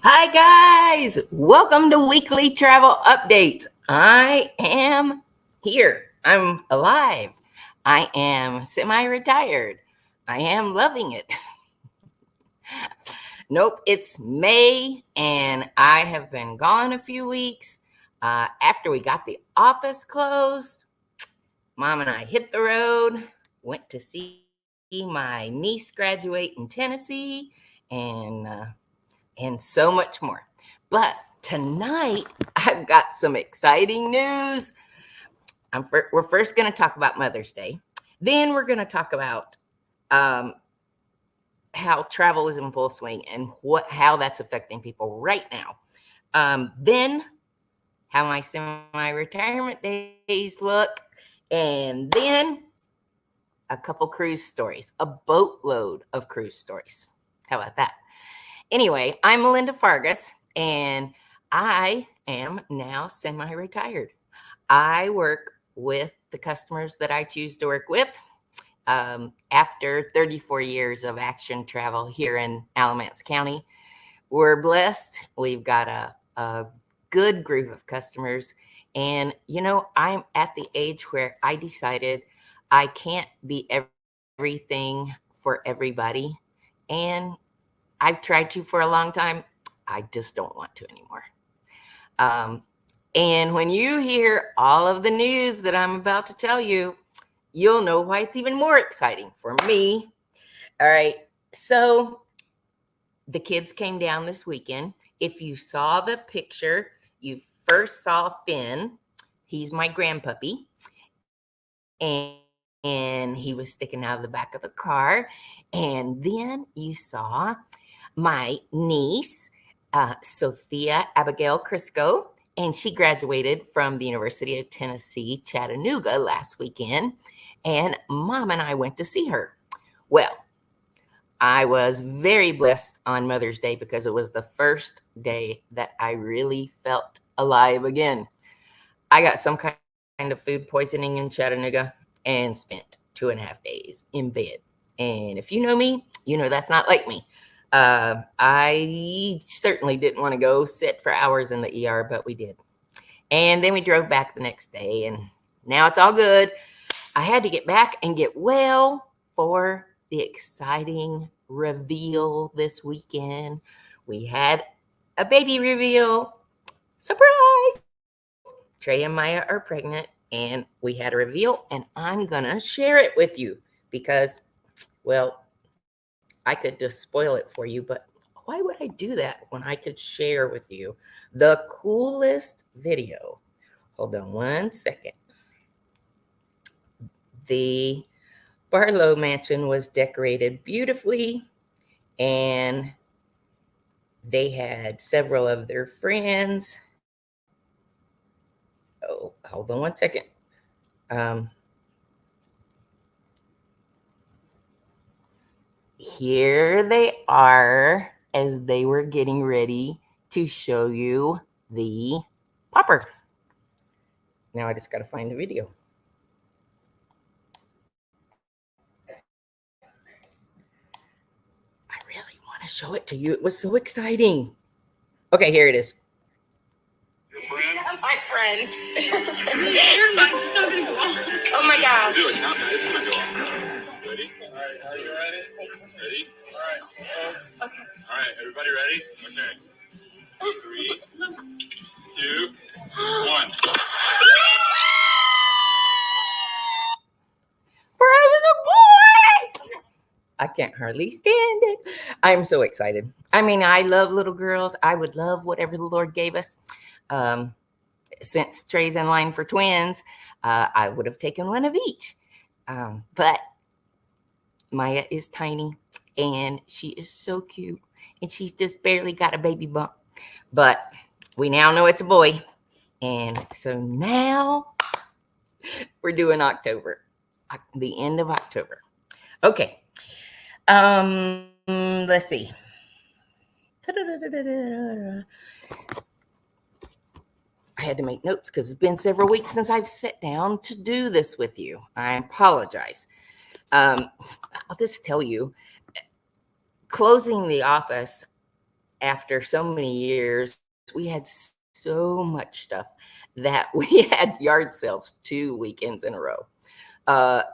Hi, guys. Welcome to Weekly Travel Updates. I am here. I'm alive. I am semi retired. I am loving it. Nope, it's May, and I have been gone a few weeks. After we got the office closed, Mom and I hit the road, went to see my niece graduate in Tennessee, and so much more. But tonight, I've got some exciting news. We're first going to talk about Mother's Day. Then we're going to talk about how travel is in full swing and how that's affecting people right now. Then how my semi-retirement days look. And then a couple cruise stories, a boatload of cruise stories. How about that? Anyway, I'm Melinda Fargus, and I am now semi-retired. I work with the customers that I choose to work with. After 34 years of action travel here in Alamance County, we're blessed. We've got a good group of customers. And, I'm at the age where I decided I can't be everything for everybody. And I've tried to for a long time. I just don't want to anymore. And when you hear all of the news that I'm about to tell you, you'll know why it's even more exciting for me. All right. So the kids came down this weekend. If you saw the picture, you first saw Finn. He's my grandpuppy. And he was sticking out of the back of the car. And then you saw my niece, Sophia Abigail Crisco, and she graduated from the University of Tennessee, Chattanooga last weekend, and Mom and I went to see her. Well, I was very blessed on Mother's Day because it was the first day that I really felt alive again. I got some kind of food poisoning in Chattanooga and spent 2.5 days in bed. And if you know me, you know that's not like me. I certainly didn't want to go sit for hours in the ER, but we did. And then we drove back the next day, and now it's all good. I had to get back and get well for the exciting reveal this weekend. We had a baby reveal. Surprise! Trey and Maya are pregnant, and we had a reveal, and I'm going to share it with you because, well, I could just spoil it for you, but why would I do that when I could share with you the coolest video? Hold on one second. The Barlow Mansion was decorated beautifully, and they had several of their friends. Oh, hold on one second. Here they are as they were getting ready to show you the popper. Now I just got to find the video. I really want to show it to you. It was so exciting. Okay, here it is. My friend. It's not gonna go off. Oh my gosh. Do it now. It's gonna go off. Ready? All right. Are you ready? Ready? All right. Okay. All right. Everybody ready? Okay. 3, 2, 1. Was a boy. I can't hardly stand it. I'm so excited. I mean, I love little girls. I would love whatever the Lord gave us. Since Trey's in line for twins, I would have taken one of each. But Maya is tiny, and she is so cute, and she's just barely got a baby bump. But we now know it's a boy, and so now we're doing October, the end of October. Okay. Let's see. I had to make notes because it's been several weeks since I've sat down to do this with you. I apologize. I'll just tell you, closing the office, after so many years, we had so much stuff that we had yard sales 2 weekends in a row.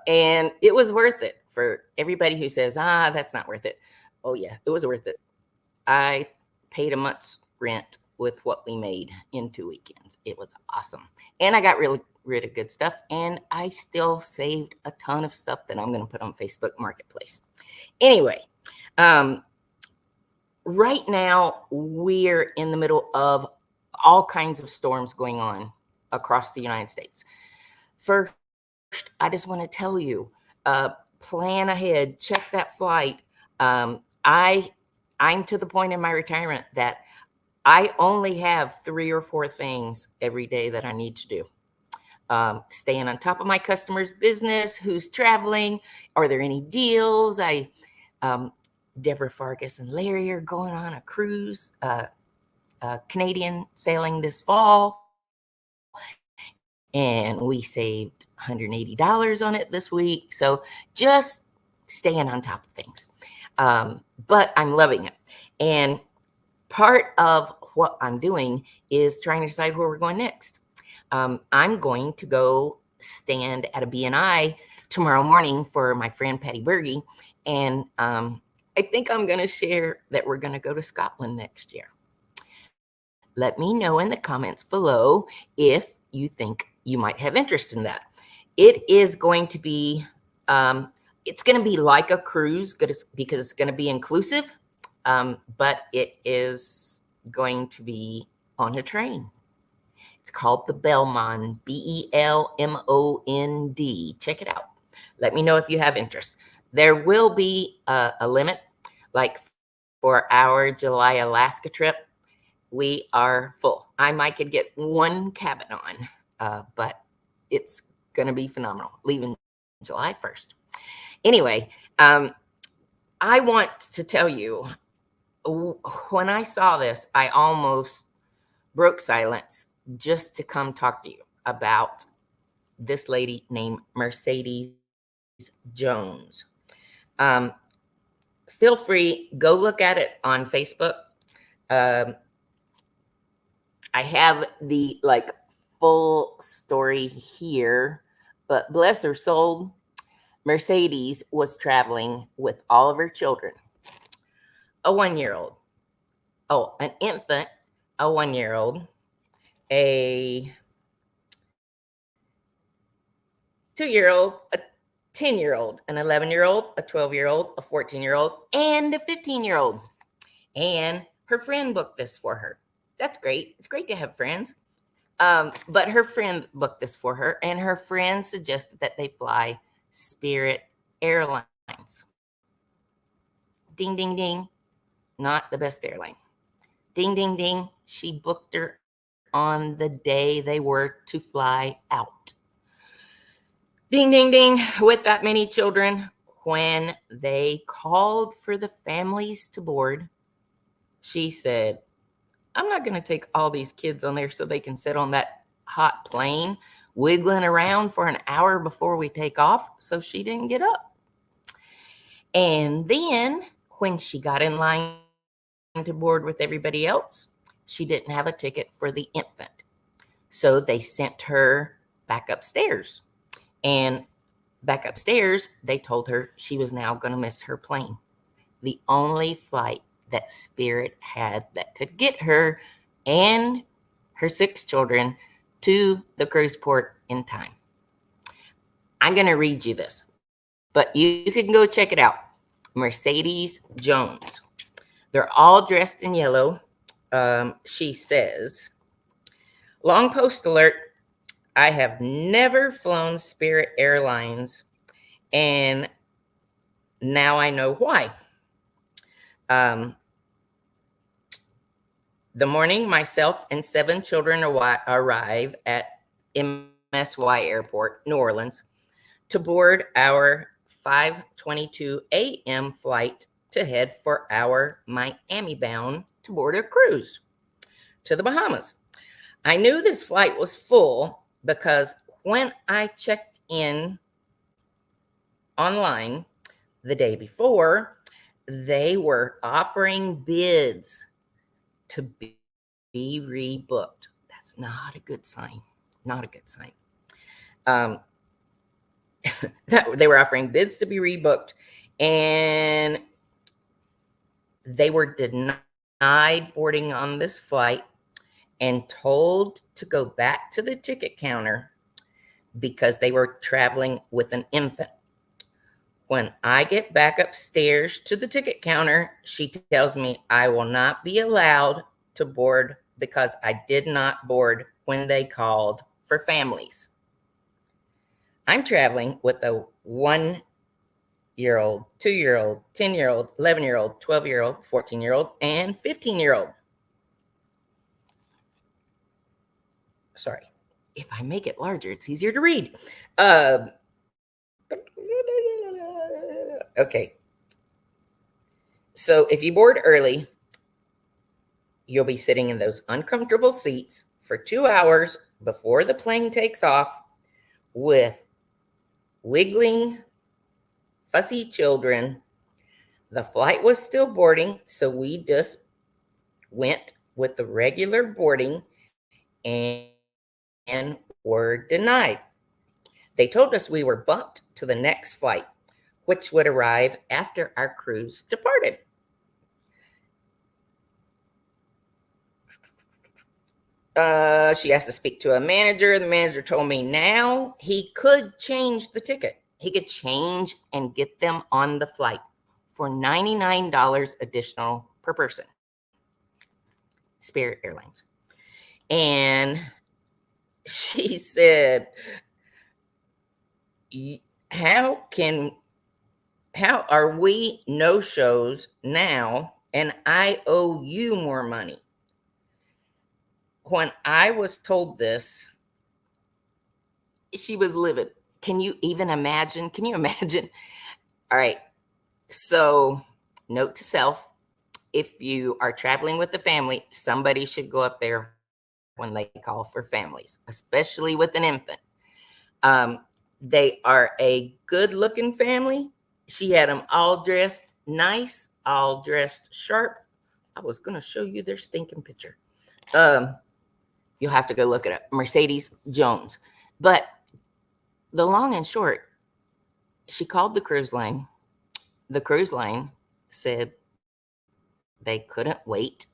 And it was worth it for everybody who says, that's not worth it. Oh, yeah, it was worth it. I paid a month's rent with what we made in 2 weekends. It was awesome. And I got really rid of good stuff. And I still saved a ton of stuff that I'm going to put on Facebook Marketplace. Anyway, right now we're in the middle of all kinds of storms going on across the United States. First, I just want to tell you, plan ahead, check that flight. I'm to the point in my retirement that I only have 3 or 4 things every day that I need to do. Staying on top of my customer's business, who's traveling, are there any deals? Deborah Farkas and Larry are going on a cruise, Canadian sailing this fall. And we saved $180 on it this week. So just staying on top of things. But I'm loving it. And part of what I'm doing is trying to decide where we're going next. I'm going to go stand at a BNI tomorrow morning for my friend Patty Berge. And I think I'm going to share that we're going to go to Scotland next year. Let me know in the comments below if you think you might have interest in that. It is going to be, it's going to be like a cruise because it's going to be inclusive, but it is going to be on a train. It's called the Belmond, Belmond. Check it out. Let me know if you have interest. There will be a limit, like for our July Alaska trip, we are full. I might could get 1 cabin on, but it's going to be phenomenal, leaving July 1st. Anyway, I want to tell you, when I saw this, I almost broke silence just to come talk to you about this lady named Mercedes Jones. Feel free, go look at it on Facebook. I have the full story here, but bless her soul, Mercedes was traveling with all of her children. A 1-year-old, an infant, a 1-year-old, a 2-year-old, a 10-year-old, an 11-year-old, a 12-year-old, a 14-year-old, and a 15-year-old. And her friend booked this for her. That's great. It's great to have friends. But her friend booked this for her, and her friend suggested that they fly Spirit Airlines. Ding, ding, ding. Not the best airline. Ding, ding, ding. She booked her on the day they were to fly out. Ding, ding, ding. With that many children, when they called for the families to board, she said, I'm not going to take all these kids on there so they can sit on that hot plane wiggling around for an hour before we take off. So she didn't get up. And then when she got in line to board with everybody else, she didn't have a ticket for the infant. So they sent her back upstairs. And back upstairs, they told her she was now going to miss her plane. The only flight that Spirit had that could get her and her 6 children to the cruise port in time. I'm going to read you this, but you can go check it out. Mercedes Jones. They're all dressed in yellow. She says, long post alert, I have never flown Spirit Airlines, and now I know why. The morning, myself and 7 children arrive at MSY Airport, New Orleans, to board our 5:22 a.m. flight to head for our Miami-bound to board a cruise to the Bahamas. I knew this flight was full because when I checked in online the day before, they were offering bids to be rebooked. That's not a good sign. Not a good sign. That they were offering bids to be rebooked, and they were denied boarding on this flight and told to go back to the ticket counter because they were traveling with an infant. When I get back upstairs to the ticket counter, she tells me I will not be allowed to board because I did not board when they called for families. I'm traveling with a 1-year-old, 2-year-old, 10-year-old, 11-year-old, 12-year-old, 14-year-old, and 15-year-old. Sorry. If I make it larger, it's easier to read. Okay. So if you board early, you'll be sitting in those uncomfortable seats for 2 hours before the plane takes off with wiggling, fussy children. The flight was still boarding, so we just went with the regular boarding and were denied. They told us we were bumped to the next flight, which would arrive after our cruise departed. She asked to speak to a manager. The manager told me now he could change the ticket. He could change and get them on the flight for $99 additional per person. Spirit Airlines. And she said, how are we no-shows now and I owe you more money? When I was told this, she was livid. Can you even imagine? Can you imagine? All right. So, note to self, if you are traveling with a family, somebody should go up there when they call for families, especially with an infant. They are a good-looking family. She had them all dressed nice, all dressed sharp. I was going to show you their stinking picture. You'll have to go look it up. Mercedes Jones. But the long and short, she called the cruise line. The cruise line said they couldn't wait.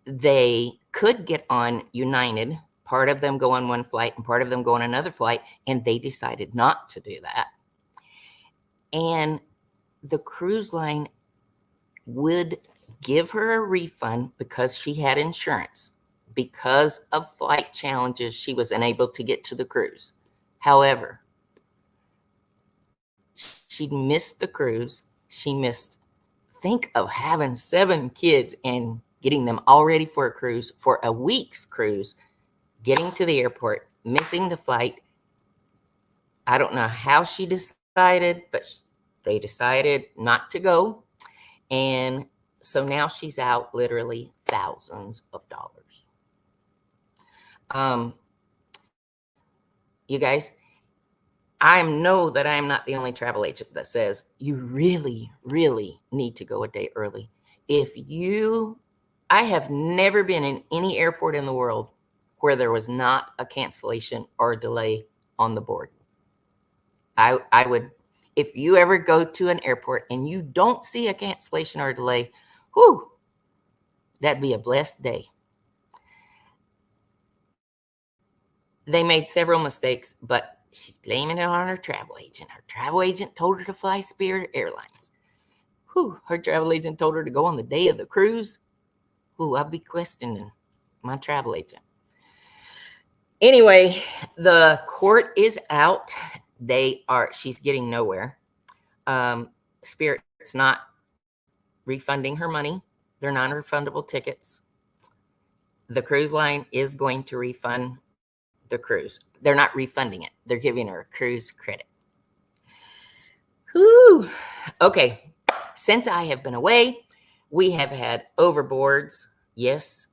They could get on United, part of them go on one flight and part of them go on another flight, and they decided not to do that. And the cruise line would give her a refund because she had insurance. Because of flight challenges, she was unable to get to the cruise. However, she missed the cruise. She missed, think of having 7 kids and getting them all ready for a cruise, for a week's cruise, getting to the airport, missing the flight. I don't know how she decided, but they decided not to go. And so now she's out literally thousands of dollars. You guys, I know that I am not the only travel agent that says you really, really need to go a day early. I have never been in any airport in the world where there was not a cancellation or a delay on the board. I would, if you ever go to an airport and you don't see a cancellation or a delay, whew, that'd be a blessed day. They made several mistakes, but she's blaming it on her travel agent. Her travel agent told her to fly Spirit Airlines. Whew, her travel agent told her to go on the day of the cruise. Whew, I'll be questioning my travel agent. Anyway, the court is out. She's getting nowhere. Spirit's not refunding her money. They're non-refundable tickets. The cruise line is going to refund the cruise. They're not refunding it. They're giving her a cruise credit. Whew. Okay. Since I have been away, we have had overboards. Yes.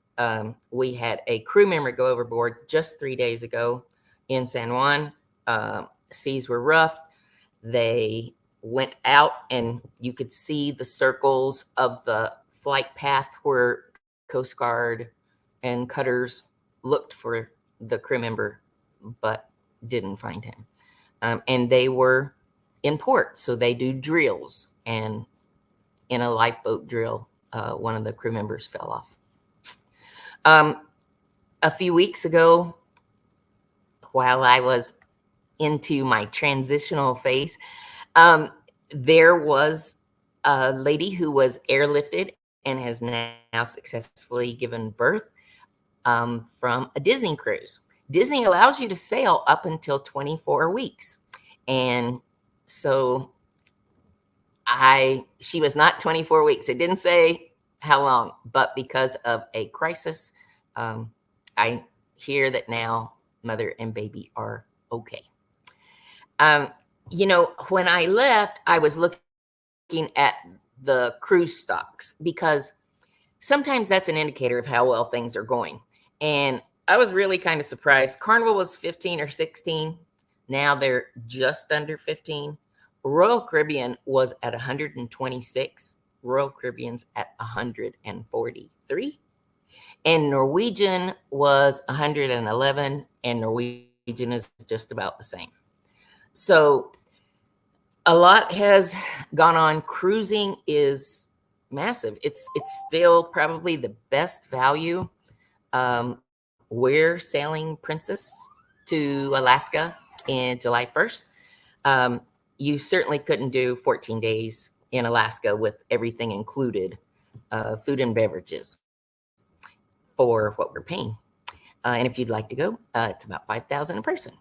We had a crew member go overboard just 3 days ago in San Juan. Seas were rough. They went out and you could see the circles of the flight path were Coast Guard and cutters looked for the crew member, but didn't find him. And they were in port, so they do drills. And in a lifeboat drill, one of the crew members fell off. A few weeks ago, while I was into my transitional phase, there was a lady who was airlifted and has now successfully given birth from a Disney cruise. Disney allows you to sail up until 24 weeks. And so she was not 24 weeks. It didn't say how long, but because of a crisis, I hear that now mother and baby are okay. When I left, I was looking at the cruise stocks because sometimes that's an indicator of how well things are going. And I was really kind of surprised. Carnival was 15 or 16. Now they're just under 15. Royal Caribbean was at 126. Royal Caribbean's at 143. And Norwegian was 111. And Norwegian is just about the same. So a lot has gone on. Cruising is massive. It's still probably the best value. We're sailing Princess to Alaska in July 1st. You certainly couldn't do 14 days in Alaska with everything included, food and beverages for what we're paying. And if you'd like to go, it's about $5,000 a person.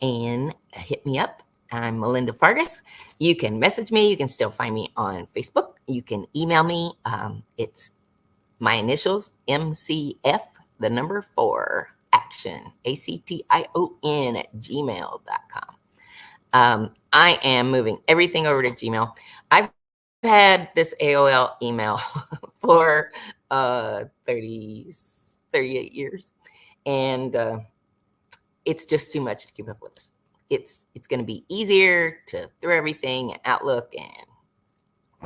And hit me up. I'm Melinda Fargas. You can message me. You can still find me on Facebook. You can email me. It's my initials, MCF, the number 4, action, ACTION @gmail.com. I am moving everything over to Gmail. I've had this AOL email for 38 years. And it's just too much to keep up with this. It's going to be easier to throw everything in Outlook and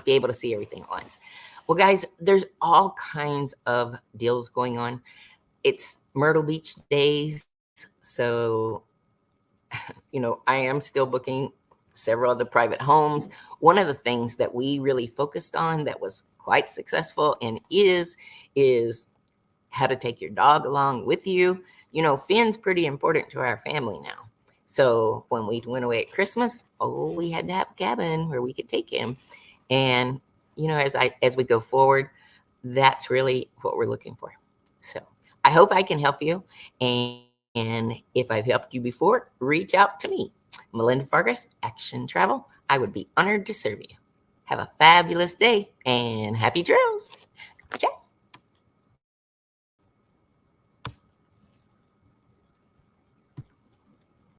be able to see everything at once. Well, guys, there's all kinds of deals going on. It's Myrtle Beach days. So, I am still booking several of the private homes. One of the things that we really focused on that was quite successful and is how to take your dog along with you. Finn's pretty important to our family now. So when we went away at Christmas, we had to have a cabin where we could take him. And, as we go forward, that's really what we're looking for. So I hope I can help you. And if I've helped you before, reach out to me, Melinda Fargas, Action Travel. I would be honored to serve you. Have a fabulous day and happy trails. Ciao.